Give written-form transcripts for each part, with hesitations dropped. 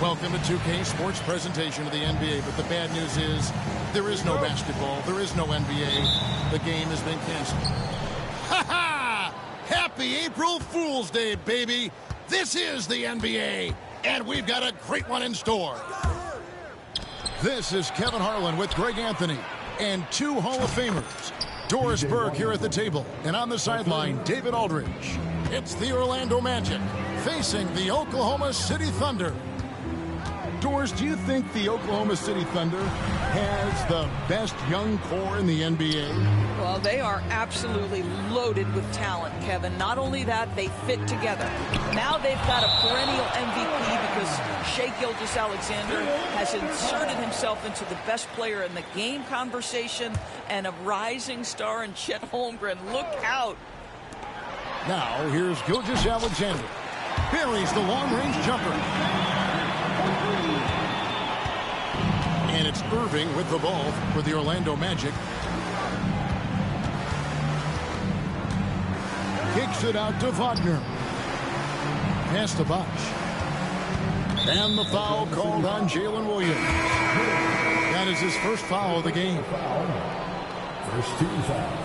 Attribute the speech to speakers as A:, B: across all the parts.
A: Welcome to 2K Sports presentation of the NBA, but the bad news is there is no basketball, there is no NBA. The game has been canceled. Ha ha! Happy April Fool's Day, baby! This is the NBA, and we've got a great one in store. This is Kevin Harlan with Greg Anthony and two Hall of Famers. Doris Burke here at the table, and on the sideline, David Aldridge. It's the Orlando Magic facing the Oklahoma City Thunder. Doris, do you think the Oklahoma City Thunder has the best young core in the NBA?
B: Well, they are absolutely loaded with talent, Kevin. Not only that, they fit together. Now they've got a perennial MVP because Shai Gilgeous-Alexander has inserted himself into the best player in the game conversation, and a rising star in Chet Holmgren. Look out.
A: Now, here's Gilgeous-Alexander. Buries the long-range jumper. And it's Irving with the ball for the Orlando Magic. Kicks it out to Wagner. Pass to Bosch. And the foul called on Jalen Williams. That is his first foul of the game.
C: First team foul.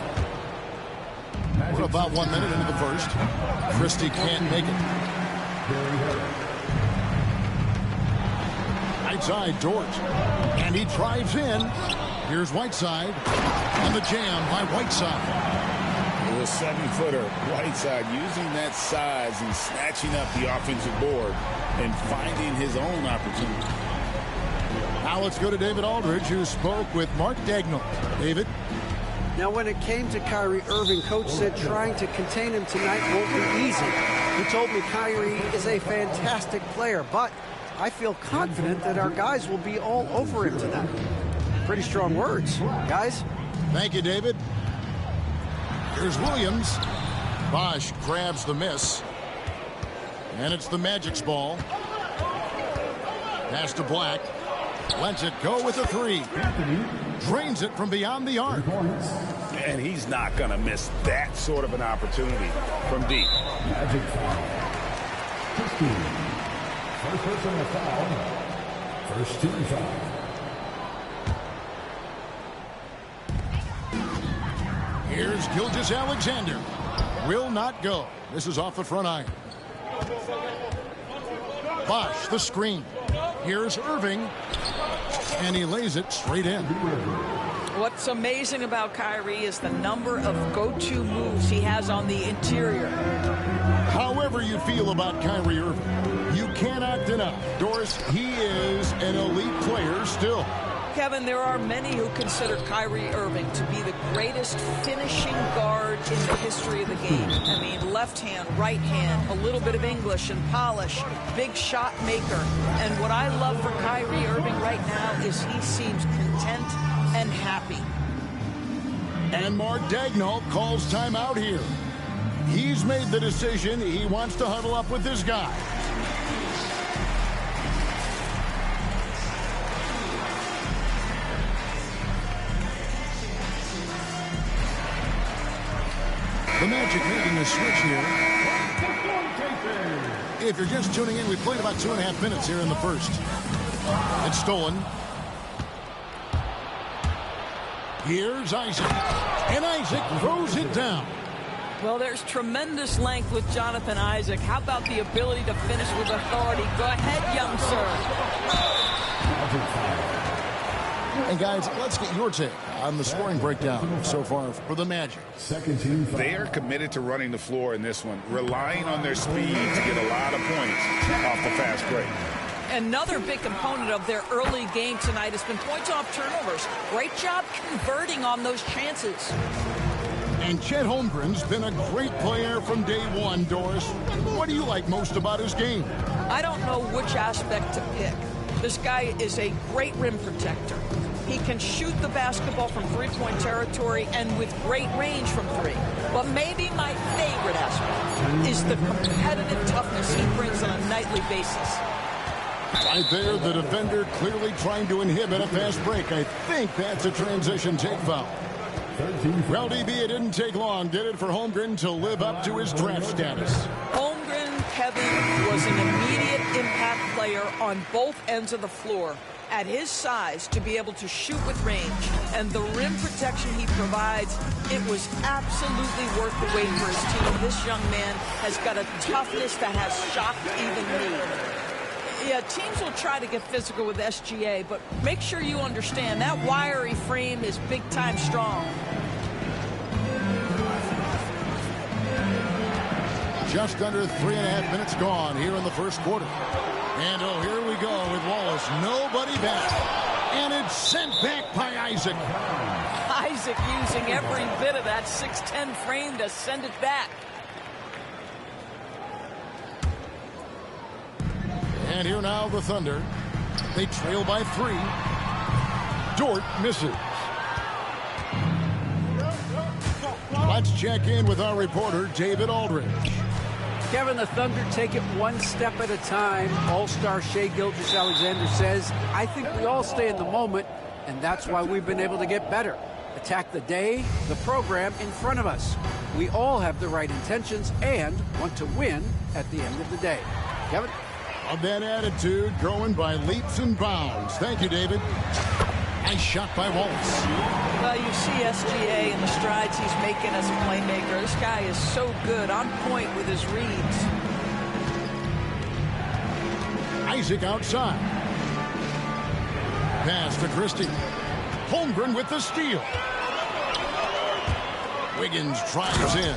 A: We're about 1 minute into the first. Christie can't make it. Right side, Dort. And he drives in. Here's Whiteside. And the jam by Whiteside.
D: The 7-footer, Whiteside, using that size and snatching up the offensive board and finding his own opportunity.
A: Now let's go to David Aldridge, who spoke with Mark Dagnall. David?
E: Now, when it came to Kyrie Irving, Coach said trying to contain him tonight won't be easy. He told me Kyrie is a fantastic player, but I feel confident that our guys will be all over him tonight. Pretty strong words, guys.
A: Thank you, David. Here's Williams. Bosch grabs the miss. And it's the Magic's ball. Pass to Black. Lets it go with a three. Drains it from beyond the arc.
D: And he's not going to miss that sort of an opportunity from deep.
C: Magic foul. First personal foul. First team foul.
A: Here's Gilgeous-Alexander. Will not go. This is off the front iron. Bosch, the screen. Here's Irving. And he lays it straight in.
B: What's amazing about Kyrie is the number of go-to moves he has on the interior.
A: However you feel about Kyrie Irving, you cannot deny, Doris, he is an elite player still.
B: Kevin, there are many who consider Kyrie Irving to be the greatest finishing guard in the history of the game. I mean, left hand, right hand, a little bit of English and polish, big shot maker. And what I love for Kyrie Irving right now is he seems content and happy.
A: And Mark Daigneault calls timeout here. He's made the decision. He wants to huddle up with this guy. The Magic making a switch here. If you're just tuning in, we played about 2.5 minutes here in the first. It's stolen. Here's Isaac. And Isaac throws it down.
B: Well, there's tremendous length with Jonathan Isaac. How about the ability to finish with authority? Go ahead, young sir.
A: And guys, let's get your take on the scoring breakdown so far for the Magic.
C: Second team foul.
D: They are committed to running the floor in this one, relying on their speed to get a lot of points off the fast break.
B: Another big component of their early game tonight has been points off turnovers. Great job converting on those chances.
A: And Chet Holmgren's been a great player from day one, Doris. What do you like most about his game?
B: I don't know which aspect to pick. This guy is a great rim protector. He can shoot the basketball from three-point territory and with great range from three. But maybe my favorite aspect is the competitive toughness he brings on a nightly basis.
A: Right there, the defender clearly trying to inhibit a fast break. I think that's a transition take foul. Well, DB, it didn't take long, did it, for Holmgren to live up to his draft status?
B: Holmgren, Kevin, was an immediate impact player on both ends of the floor. At his size, to be able to shoot with range and the rim protection he provides, it was absolutely worth the wait for his team. This young man has got a toughness that has shocked even me. Yeah, teams will try to get physical with SGA, but make sure you understand that wiry frame is big-time strong.
A: Just under 3.5 minutes gone here in the first quarter. And oh, here we go with Wallace. Nobody back. And it's sent back by Isaac.
B: Isaac using every bit of that 6'10" frame to send it back.
A: And here now the Thunder. They trail by 3. Dort misses. Let's check in with our reporter, David Aldridge.
E: Kevin, the Thunder take it one step at a time. All-star Shai Gilgeous-Alexander says, I think we all stay in the moment, and that's why we've been able to get better. Attack the day, the program in front of us. We all have the right intentions and want to win at the end of the day. Kevin?
A: Of that attitude growing by leaps and bounds. Thank you, David. Nice shot by Wallace.
B: Well, you see SGA and the strides he's making as a playmaker. This guy is so good, on point with his reads.
A: Isaac outside. Pass to Christie. Holmgren with the steal. Wiggins drives in.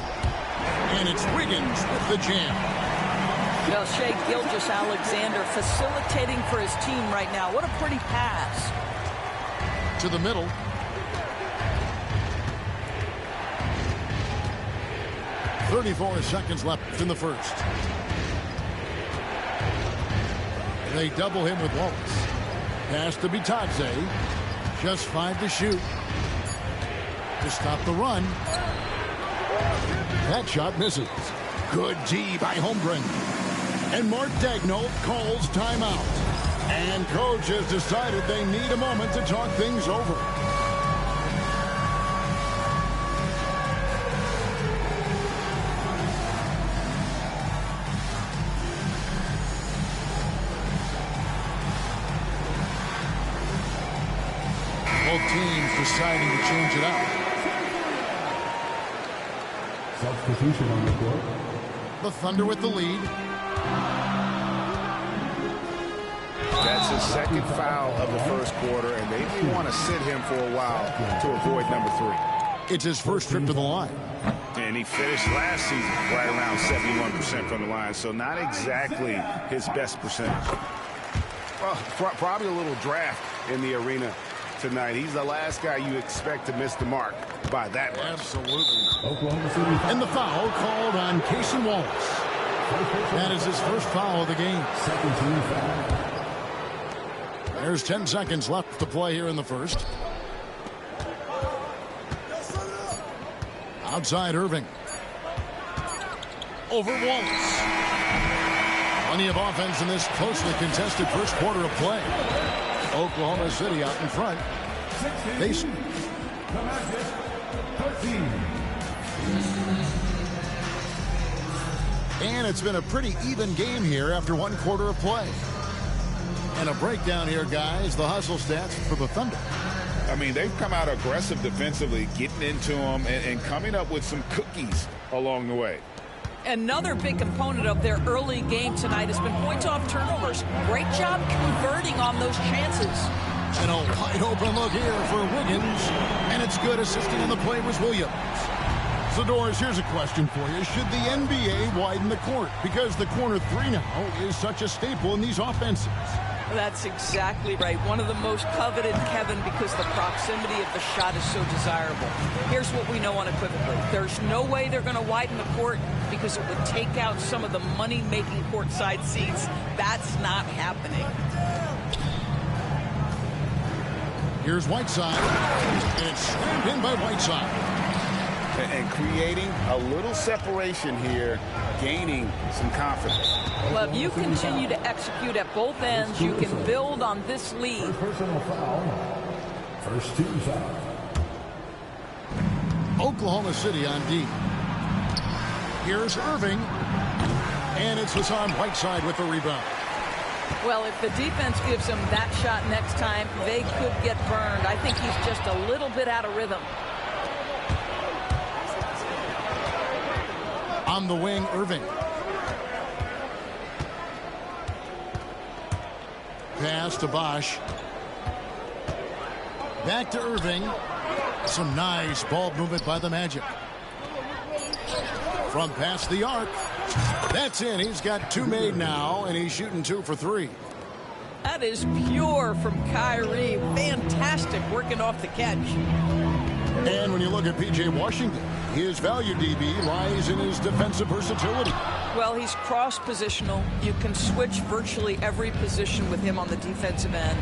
A: And it's Wiggins with the jam.
B: Well, Shai Gilgeous-Alexander facilitating for his team right now. What a pretty pass.
A: To the middle. .34 seconds left in the first. They double him with Wallace. Pass to Bitadze. Just 5 to shoot. To stop the run. That shot misses. Good D by Holmgren. And Mark Daigneault calls timeout. And coach has decided they need a moment to talk things over. Both teams deciding to change it up.
C: Substitution on the court.
A: The Thunder with the lead.
D: That's his second foul of the first quarter, and they may want to sit him for a while to avoid number 3.
A: It's his first trip to the line.
D: And he finished last season right around 71% from the line, so not exactly his best percentage. Well, probably a little draft in the arena tonight. He's the last guy you expect to miss the mark by that much.
A: Absolutely. And the foul called on Cason Wallace. That is his first foul of the game. There's 10 seconds left to play here in the first. Outside Irving. Over Wallace. Plenty of offense in this closely contested first quarter of play. Oklahoma City out in front. And it's been a pretty even game here after one quarter of play. And a breakdown here, guys. The hustle stats for the Thunder.
D: I mean, they've come out aggressive defensively, getting into them and coming up with some cookies along the way.
B: Another big component of their early game tonight has been points off turnovers. Great job converting on those chances.
A: And a wide open look here for Wiggins. And it's good. Assisting in the play was Williams. So, Doris, here's a question for you. Should the NBA widen the court? Because the corner 3 now is such a staple in these offenses.
B: That's exactly right. One of the most coveted, Kevin, because the proximity of the shot is so desirable. Here's what we know unequivocally. There's no way they're going to widen the court because it would take out some of the money-making courtside seats. That's not happening.
A: Here's Whiteside, and it's slammed in by Whiteside.
D: And creating a little separation here, gaining some confidence.
B: Well, if you continue to execute at both ends, you can build on this lead.
C: Personal foul. First team foul.
A: Oklahoma City on D. Here's Irving, and it's Hassan Whiteside with the rebound.
B: Well, if the defense gives him that shot next time, they could get burned. I think he's just a little bit out of rhythm.
A: On the wing, Irving. Pass to Bosch. Back to Irving. Some nice ball movement by the Magic. From past the arc. That's in. He's got 2 made now, and he's shooting 2 for 3.
B: That is pure from Kyrie. Fantastic working off the catch.
A: And when you look at P.J. Washington, his value DB lies in his defensive versatility.
B: Well, he's cross-positional. You can switch virtually every position with him on the defensive end.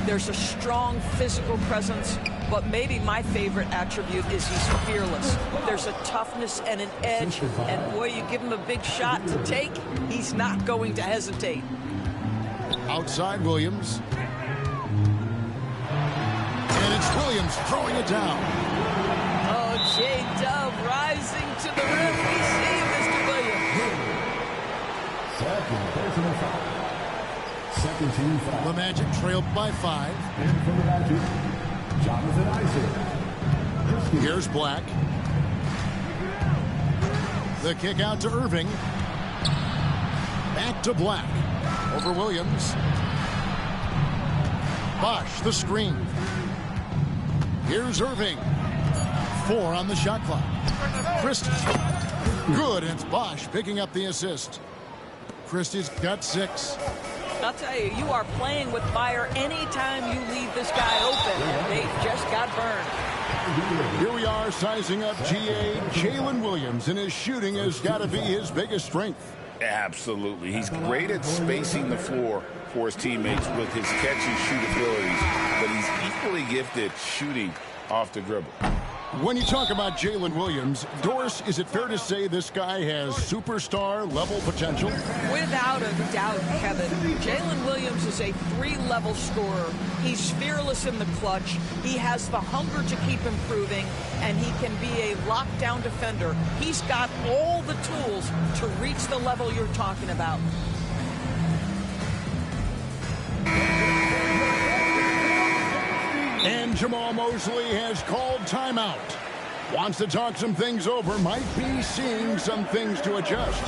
B: There's a strong physical presence, but maybe my favorite attribute is he's fearless. There's a toughness and an edge, and boy, you give him a big shot to take, he's not going to hesitate.
A: Outside Williams. And it's Williams throwing it down.
B: J-Dub rising to the rim. We see you, Mr. Williams.
C: Second personal foul. Second team foul.
A: The Magic trailed by 5.
C: And for the Magic, Jonathan Isaac.
A: Here's Black. The kick out to Irving. Back to Black. Over Williams. Bosch, the screen. Here's Irving. 4 on the shot clock. Christie. Good, and it's Bosch picking up the assist. Christie's got 6.
B: I'll tell you, you are playing with fire anytime you leave this guy open. They just got burned.
A: Here we are sizing up GA. Jalen Williams, and his shooting has got to be his biggest strength.
D: Absolutely. He's great at spacing the floor for his teammates with his catch and shoot abilities, but he's equally gifted shooting off the dribble.
A: When you talk about Jalen Williams, Doris, is it fair to say this guy has superstar-level potential?
B: Without a doubt, Kevin. Jalen Williams is a 3-level scorer. He's fearless in the clutch. He has the hunger to keep improving, and he can be a lockdown defender. He's got all the tools to reach the level you're talking about.
A: And Jamal Mosley has called timeout. Wants to talk some things over. Might be seeing some things to adjust.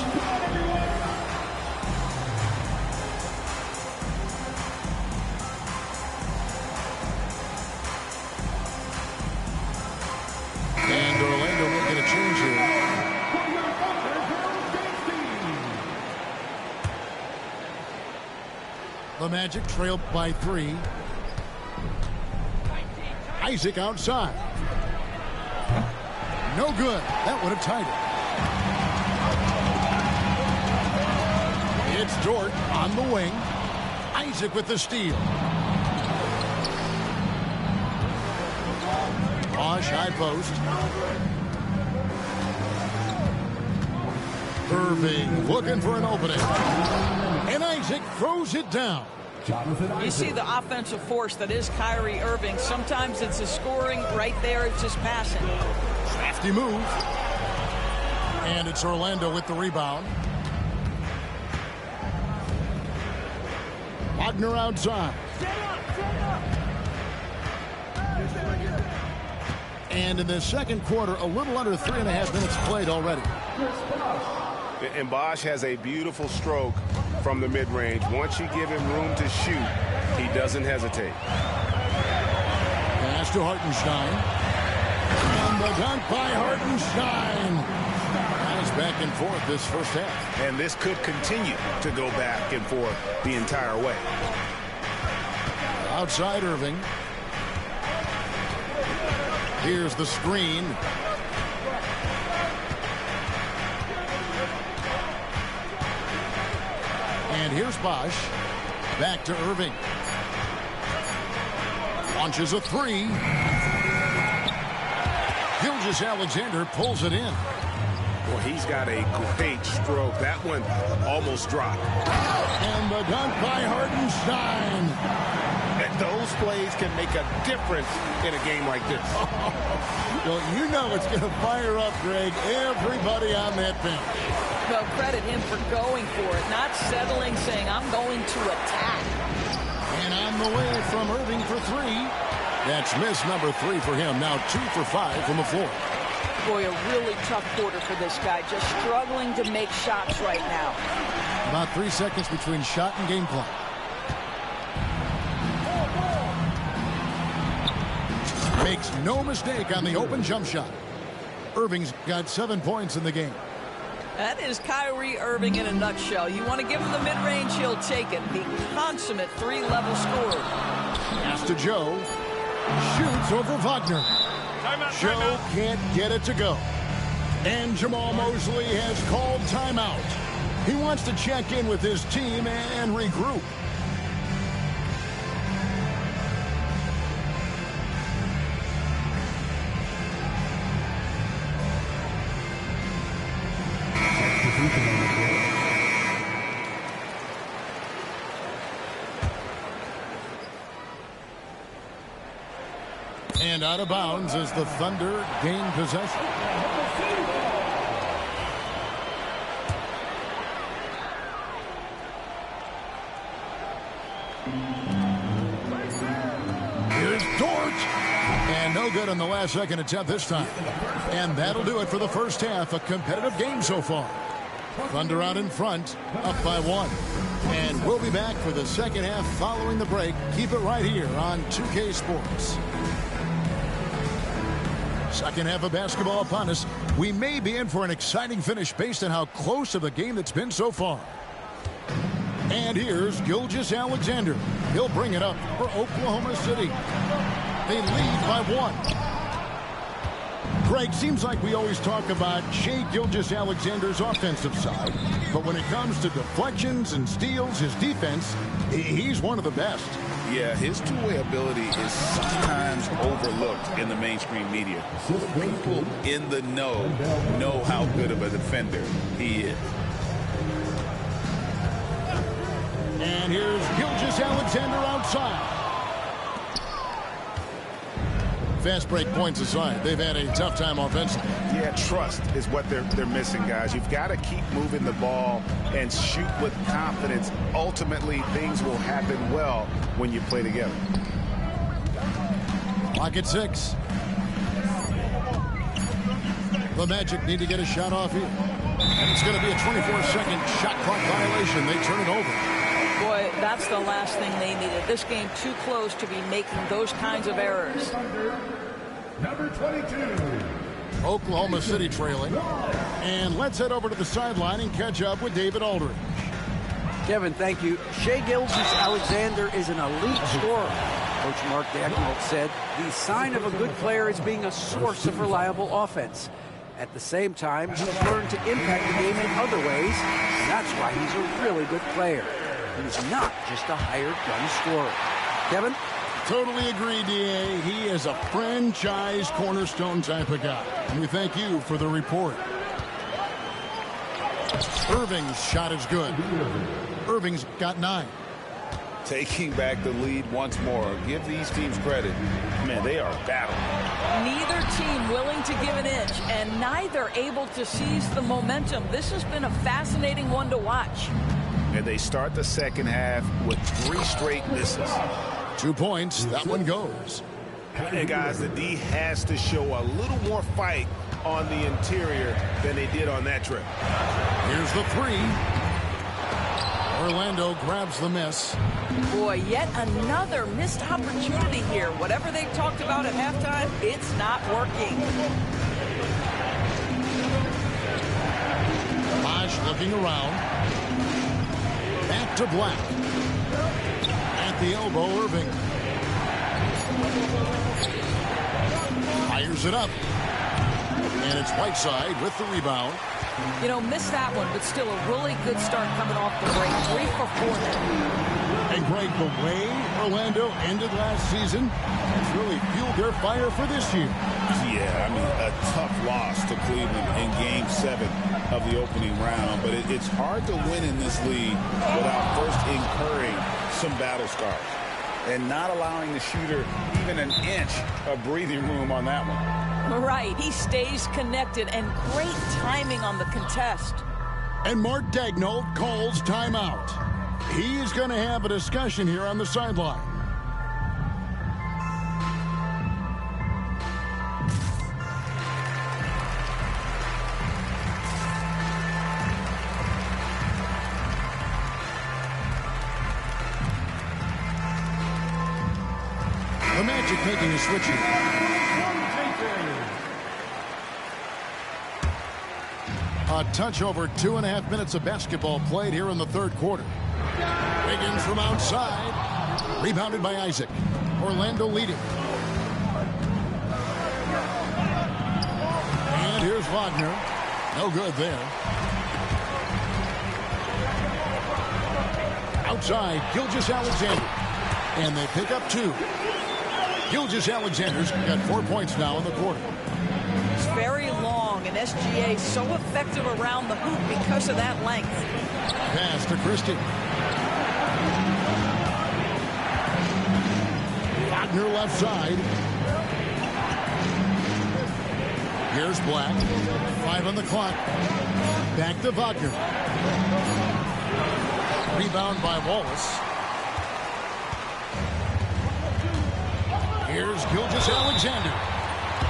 A: The Magic trailed by 3. Isaac outside. No good. That would have tied it. It's Dort on the wing. Isaac with the steal. Bosch high post. Irving looking for an opening. And Isaac throws it down.
B: You see the offensive force that is Kyrie Irving. Sometimes it's his scoring. Right there, it's his passing.
A: Crafty move. And it's Orlando with the rebound. Wagner outside. And in the second quarter, a little under 3.5 minutes played already.
D: And Bosch has a beautiful stroke from the mid-range. Once you give him room to shoot, he doesn't hesitate.
A: Pass to Hartenstein. And the dunk by Hartenstein. Nice back and forth this first half.
D: And this could continue to go back and forth the entire way.
A: Outside Irving. Here's the screen. And here's Bosch. Back to Irving. Launches a 3. Gilgeous-Alexander pulls it in.
D: Well, he's got a great stroke. That one almost dropped.
A: And the dunk by Hartenstein.
D: And those plays can make a difference in a game like this.
A: Well, you know it's going to fire up, Greg, everybody on that bench.
B: Well, credit him for going for it, not settling, saying, I'm going to attack.
A: And on the way from Irving for 3. That's miss number 3 for him. Now 2 for 5 from the floor.
B: Boy, a really tough quarter for this guy. Just struggling to make shots right now.
A: About 3 seconds between shot and game clock. Makes no mistake on the open jump shot. Irving's got 7 points in the game.
B: That is Kyrie Irving in a nutshell. You want to give him the mid-range, he'll take it. The consummate 3-level scorer.
A: Pass to Joe. Shoots over Wagner. Joe can't get it to go. And Jamal Mosley has called timeout. He wants to check in with his team and regroup. And out of bounds as the Thunder gain possession. Here's Dort. And no good on the last second attempt this time. And that'll do it for the first half. A competitive game so far. Thunder out in front, up by 1. And we'll be back for the second half following the break. Keep it right here on 2K Sports. Second half of basketball upon us. We may be in for an exciting finish based on how close of a game that's been so far. And here's Gilgeous-Alexander. He'll bring it up for Oklahoma City. They lead by 1. Greg, seems like we always talk about Shai Gilgeous-Alexander's offensive side, but when it comes to deflections and steals, his defense, he's one of the best.
D: Yeah, his two-way ability is sometimes overlooked in the mainstream media. People in the know how good of a defender he is.
A: And here's Gilgeous-Alexander outside. Fast break points aside, they've had a tough time offensively.
D: Yeah, trust is what they're missing, guys. You've got to keep moving the ball and shoot with confidence. Ultimately, things will happen well when you play together.
A: Clock at 6. The Magic need to get a shot off here. And it's going to be a 24-second shot clock violation. They turn it over.
B: Boy, that's the last thing they needed. This game too close to be making those kinds of errors.
C: Number 22.
A: Oklahoma City trailing. And let's head over to the sideline and catch up with David Aldridge.
E: Kevin, thank you. Shai Gilgeous-Alexander is an elite scorer. Coach Mark Daigneault said the sign of a good player is being a source of reliable offense. At the same time, he's learned to impact the game in other ways, and that's why he's a really good player. He's not just a hired gun scorer. Kevin?
A: Totally agree, D.A. He is a franchise cornerstone type of guy. And we thank you for the report. Irving's shot is good. Irving's got 9.
D: Taking back the lead once more. Give these teams credit. Man, they are battling.
B: Neither team willing to give an inch, and neither able to seize the momentum. This has been a fascinating one to watch.
D: And they start the second half with 3 straight misses.
A: 2 points. That one goes.
D: And guys, the D has to show a little more fight on the interior than they did on that trip.
A: Here's the 3. Orlando grabs the miss.
B: Boy, yet another missed opportunity here. Whatever they talked about at halftime, it's not working.
A: Bosch looking around. Back to Black. At the elbow, Irving. Fires it up. And it's Whiteside with the rebound.
B: You know, missed that one, but still a really good start coming off the break. 3 for 4 now.
A: And Greg, the way Orlando ended last season, it's really fueled their fire for this year.
D: Yeah, I mean, a tough loss to Cleveland in Game 7 of the opening round. But it's hard to win in this league without first incurring some battle scars and not allowing the shooter even an inch of breathing room on that one.
B: Right, he stays connected, and great timing on the contest.
A: And Mark Daigneault calls timeout. He's going to have a discussion here on the sideline. The Magic making a switch here. A touch over 2.5 minutes of basketball played here in the third quarter. Wiggins from outside. Rebounded by Isaac. Orlando leading. And here's Wagner. No good there. Outside, Gilgeous-Alexander. And they pick up 2. Gilgeous-Alexander's got 4 points now in the quarter.
B: It's very long, and SGA so effective around the hoop because of that length.
A: Pass to Christie. Wagner left side. Here's Black. 5 on the clock. Back to Wagner. Rebound by Wallace. Here's Gilgeous-Alexander.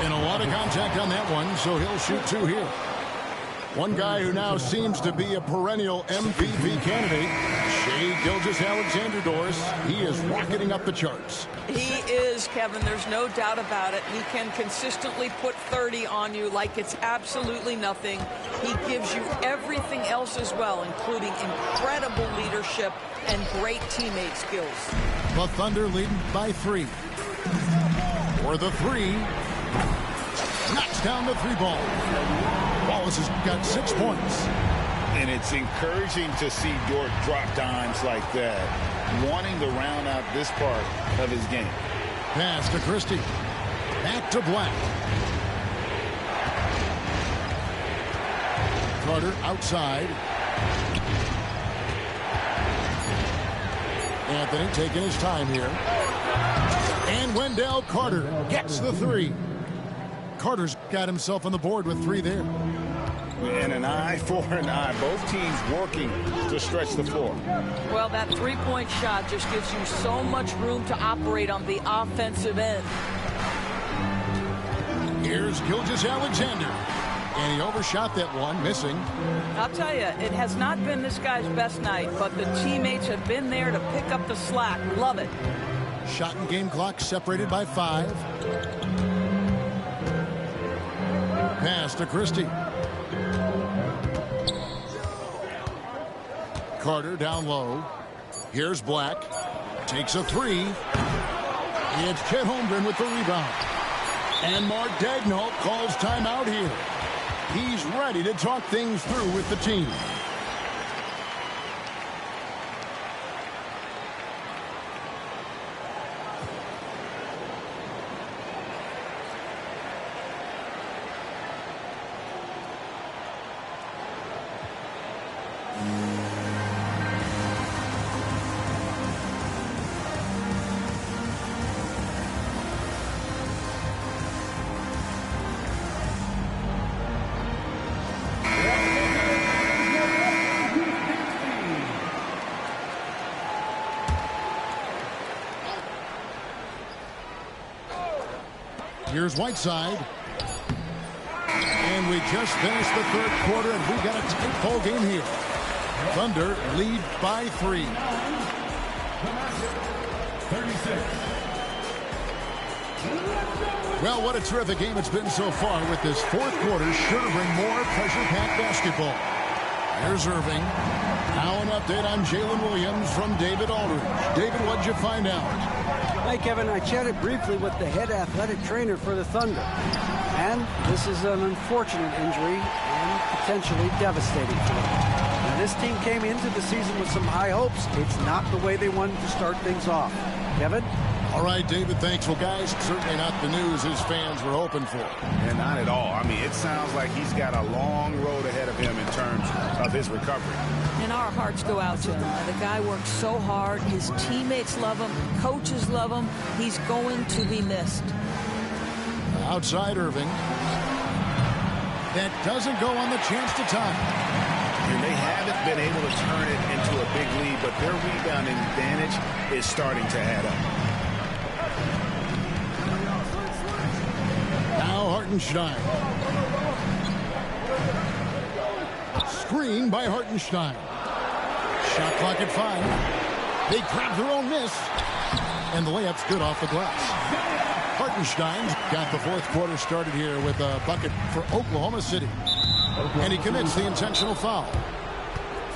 A: And a lot of contact on that one, so he'll shoot 2 here. One guy who now seems to be a perennial MVP candidate, Shai Gilgeous-Alexander, Doris. He is rocketing up the charts.
B: He is, Kevin. There's no doubt about it. He can consistently put 30 on you like it's absolutely nothing. He gives you everything else as well, including incredible leadership and great teammate skills.
A: The Thunder leading by 3. For the 3. Knocks down the 3 ball. Wallace has got 6 points.
D: And it's encouraging to see Dort drop dimes like that, wanting to round out this part of his game.
A: Pass to Christie. Back to Black. Carter outside. Anthony taking his time here. And Wendell Carter gets the 3. Carter's got himself on the board with 3 there.
D: And an eye for an eye. Both teams working to stretch the floor.
B: Well, that 3-point shot just gives you so much room to operate on the offensive end.
A: Here's Gilgeous-Alexander. And he overshot that one, missing.
B: I'll tell you, it has not been this guy's best night, but the teammates have been there to pick up the slack. Love it.
A: Shot and game clock separated by 5. Pass to Christie. Carter down low. Here's Black. Takes a three. It's Chet Holmgren with the rebound. And Mark Daigneault calls timeout here. He's ready to talk things through with the team. Here's Whiteside. And we just finished the third quarter, and we got a tight ball game here. Thunder lead by 3.
C: 36.
A: Well, what a terrific game it's been so far with this fourth quarter. Sure to bring more pressure-packed basketball. Here's Irving. Now an update on Jalen Williams from David Aldridge. David, what'd you find out?
E: Hey, Kevin, I chatted briefly with the head athletic trainer for the Thunder. And this is an unfortunate injury and potentially devastating for them. Now, this team came into the season with some high hopes. It's not the way they wanted to start things off. Kevin?
A: All right, David, thanks. Well, guys, certainly not the news his fans were hoping for.
D: And not at all. I mean, it sounds like he's got a long road ahead of him in terms of his recovery.
B: And our hearts go out to him. The guy worked so hard. His teammates love him. Coaches love him. He's going to be missed.
A: Outside Irving. That doesn't go on the chance to tie.
D: And they haven't been able to turn it into a big lead, but their rebounding advantage is starting to add up.
A: Now Hartenstein. Screen by Hartenstein. Shot clock at 5. They grab their own miss. And the layup's good off the glass. Hartenstein got the fourth quarter started here with a bucket for Oklahoma City. And he commits the intentional foul.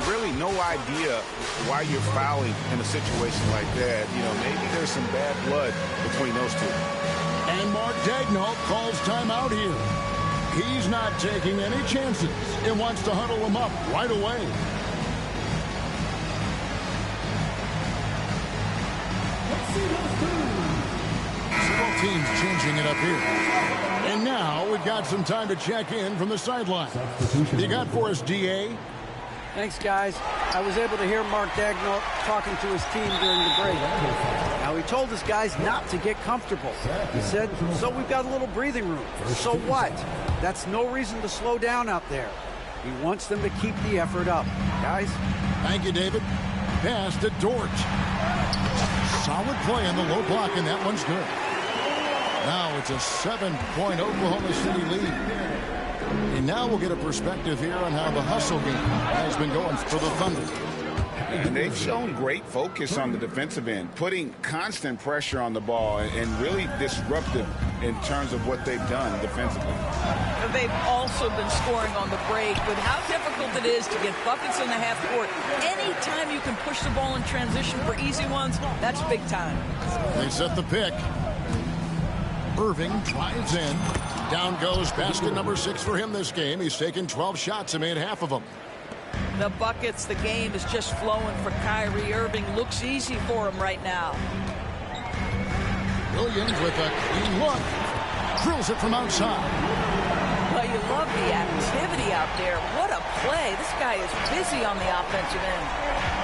D: Really no idea why you're fouling in a situation like that. You know, maybe there's some bad blood between those two.
A: And Mark Daigneault calls timeout here. He's not taking any chances and wants to huddle them up right away. Several teams changing it up here. And now we've got some time to check in from the sideline. You got for us, DA?
E: Thanks, guys. I was able to hear Mark Daigneault talking to his team during the break. Now, he told his guys not to get comfortable. He said, so we've got a little breathing room. So what? That's no reason to slow down out there. He wants them to keep the effort up. Guys?
A: Thank you, David. Pass to Dort. Solid play on the low block, and that one's good. Now it's a 7-point Oklahoma City lead. And now we'll get a perspective here on how the hustle game has been going for the Thunder.
D: And they've shown great focus on the defensive end, putting constant pressure on the ball and really disruptive in terms of what they've done defensively.
B: They've also been scoring on the break, but how difficult it is to get buckets in the half court. Anytime you can push the ball in transition for easy ones, that's big time.
A: They set the pick. Irving drives in. Down goes basket number 6 for him this game. He's taken 12 shots and made half of them.
B: The buckets, the game is just flowing for Kyrie Irving. Looks easy for him right now.
A: Williams with a clean look. Drills it from outside.
B: Well, you love the activity out there. What a play. This guy is busy on the offensive end.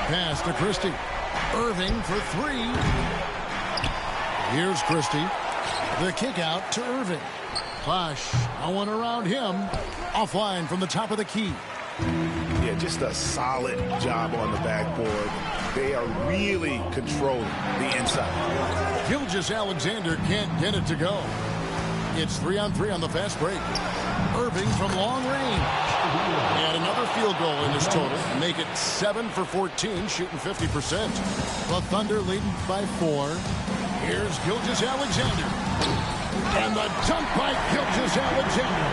A: Pass to Christie. Irving for 3. Here's Christie. The kick out to Irving. Bosh, no one around him. Offline from the top of the key.
D: Yeah, just a solid job on the backboard. They are really controlling the inside.
A: Gilgeous-Alexander can't get it to go. It's 3-on-3 on the fast break. Irving from long range. And another field goal in this total. Make it 7 for 14, shooting 50%. The Thunder leading by 4. Here's Gilgeous-Alexander. And the dunk by Gilgeous-Alexander.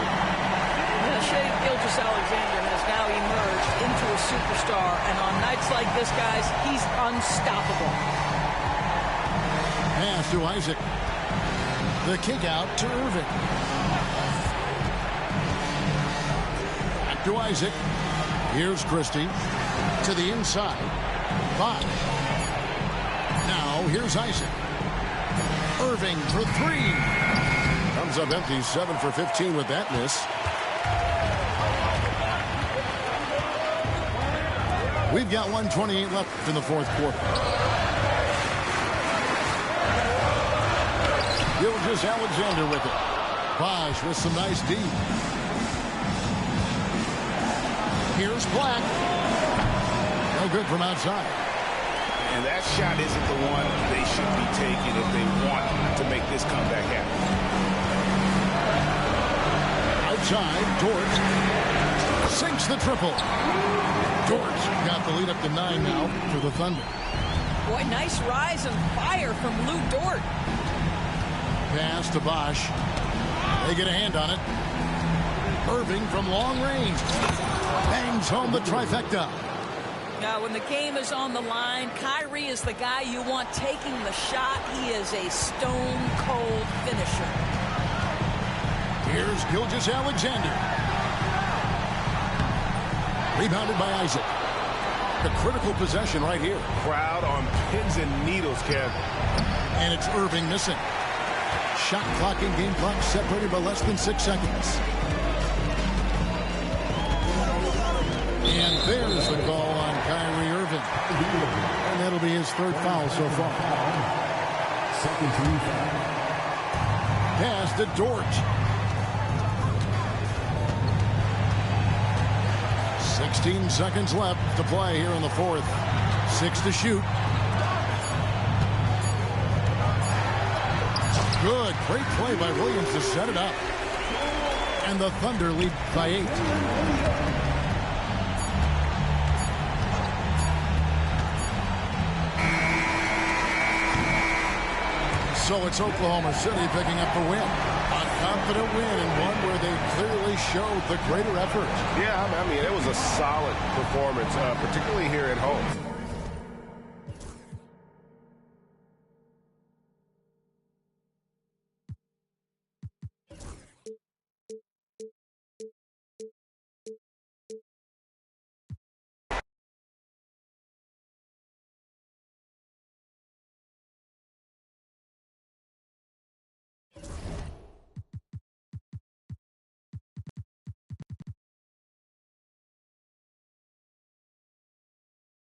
B: Shea Gilgeous-Alexander has now emerged into a superstar, and on nights like this, guys, he's unstoppable.
A: Pass to Isaac. The kick out to Irving. Back to Isaac. Here's Christie. To the inside. 5. Now here's Isaac. Irving for 3. Comes up empty. 7 for 15 with that miss. We've got 1:28 left in the fourth quarter. Gilgeous-Alexander with it. Bosch with some nice D. Here's Black. No good from outside.
D: And that shot isn't the one they should be taking if they want to make this comeback happen.
A: Outside, Dort sinks the triple. Dort got the lead up to 9 now for the Thunder.
B: Boy, nice rise and fire from Lou Dort.
A: Pass to Bosch. They get a hand on it. Irving from long range. Bangs home the trifecta.
B: Now, when the game is on the line, Kyrie is the guy you want taking the shot. He is a stone-cold finisher.
A: Here's Gilgeous-Alexander. Rebounded by Isaac. The critical possession right here.
D: Crowd on pins and needles, Kev.
A: And it's Irving missing. Shot clock and game clock separated by less than 6 seconds. And there's the call on Kyrie Irving. And that'll be his 3rd foul so far.
C: Second team foul.
A: Pass to Dort. 16 seconds left to play here in the fourth. 6 to shoot. Good. Great play by Williams to set it up. And the Thunder lead by 8. So it's Oklahoma City picking up the win. A confident win and one where they clearly showed the greater effort.
D: Yeah, I mean, it was a solid performance, particularly here at home.